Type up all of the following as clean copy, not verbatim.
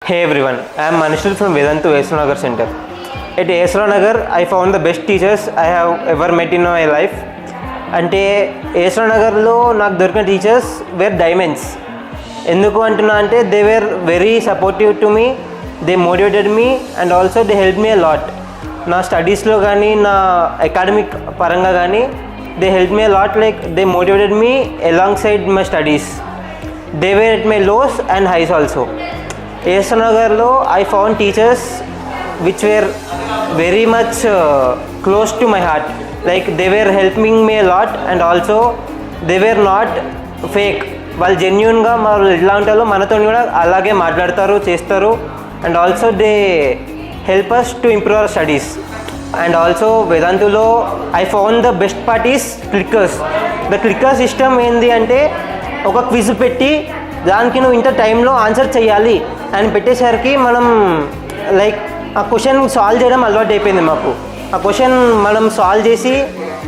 Hey everyone, I am Manishul from Vedantu Esranagar Center. At Esranagar, I found the best teachers I have ever met in my life. అంటే ఏస్రానగర్లో నాకు దొరికిన teachers wear diamonds. ఎందుకు అంటున్నా అంటే they were very supportive to me, they motivated me and also they help me a lot. నా స్టడీస్లో కానీ నా అకాడమిక్ పరంగా కానీ they help me a lot. Like they motivated me alongside my studies. They were at my lows and highs also. ఏస్రానగర్లో I found teachers which were very much close to my heart. Like they were helping me a lot and also they were not fake. వాళ్ళు జెన్యూన్గా వాళ్ళు ఎట్లా ఉంటారో మనతో కూడా అలాగే మాట్లాడతారు, చేస్తారు. And also they help us to improve our studies. And also వేదాంతులో I found the best part is clickers. The clicker system ఏంది అంటే ఒక క్విజ్ పెట్టి దానికి నువ్వు ఇంత టైంలో ఆన్సర్ చేయాలి అని పెట్టేసరికి మనం లైక్ ఆ క్వశ్చన్ సాల్వ్ చేయడం అలవాటు అయిపోయింది మాకు. ఆ క్వశ్చన్ మనం సాల్వ్ చేసి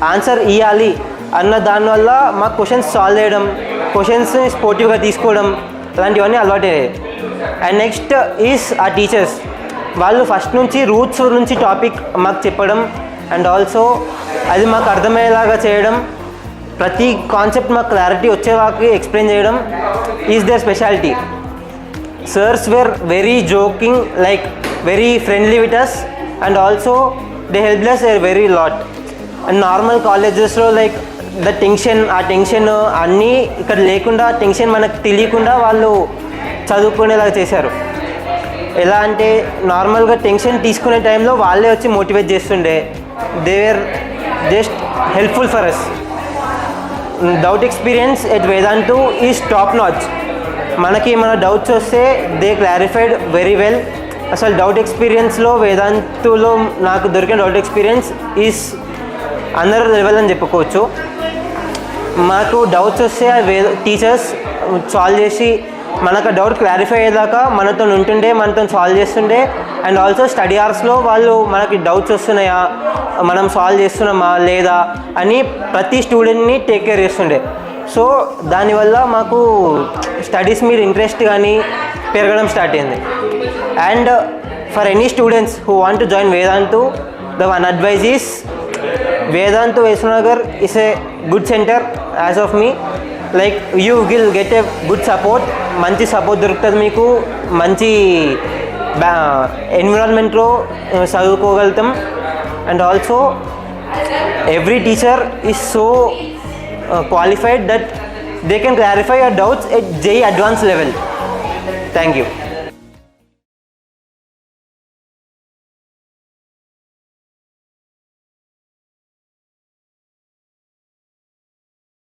ఆన్సర్ ఇవ్వాలి అన్న దానివల్ల మాకు క్వశ్చన్స్ సాల్వ్ చేయడం, క్వశ్చన్స్ని స్పోర్టివ్గా తీసుకోవడం అలాంటివన్నీ అలవాటు అయ్యాయి. అండ్ నెక్స్ట్ ఈజ్ ఆ టీచర్స్. వాళ్ళు ఫస్ట్ నుంచి రూట్స్ నుంచి టాపిక్ మాకు చెప్పడం అండ్ ఆల్సో అది మాకు అర్థమయ్యేలాగా చేయడం, ప్రతి కాన్సెప్ట్ మాకు క్లారిటీ వచ్చేలాగా ఎక్స్ప్లెయిన్ చేయడం is their speciality. Sirs were very joking, like very friendly with us and also they helped us a very lot. And normal colleges లో లైక్ ద టెన్షన్, ఆ టెన్షన్ అన్నీ ఇక్కడ లేకుండా, టెన్షన్ మనకు తెలియకుండా వాళ్ళు చదువుకునేలాగా చేశారు. ఎలా అంటే నార్మల్గా టెన్షన్ తీసుకునే టైంలో వాళ్ళే వచ్చి మోటివేట్ చేస్తుండే. They were just helpful for us. Doubt experience at Vedantu is top notch. మనకి ఏమైనా డౌట్స్ వస్తే దే క్లారిఫైడ్ వెరీ వెల్. అసలు డౌట్ ఎక్స్పీరియన్స్లో వేదాంతులో నాకు దొరికిన doubt experience is another level అని చెప్పుకోవచ్చు. మాకు డౌట్స్ వస్తే టీచర్స్ సాల్వ్ చేసి మనకు డౌట్ క్లారిఫై అయ్యేదాకా మనతో ఉంటుండే, మనతో సాల్వ్ చేస్తుండే. అండ్ ఆల్సో స్టడీ అవర్స్లో వాళ్ళు మనకి డౌట్స్ వస్తున్నాయా, మనం సాల్వ్ చేస్తున్నామా లేదా అని ప్రతి స్టూడెంట్ని టేక్ కేర్ చేస్తుండే. సో దానివల్ల మాకు స్టడీస్ మీద ఇంట్రెస్ట్ కానీ పెరగడం స్టార్ట్ అయింది. And for any students who want to join Vedantu, the one advise is Vedantu S R Nagar is a good centre as of me. Like you will get a good support, మంచి support దొరుకుతుంది మీకు, మంచి ఎన్విరాన్మెంట్లో చదువుకోగలుగుతాం. And also every teacher is so qualified that they can clarify your doubts at JEE advanced level. Thank you.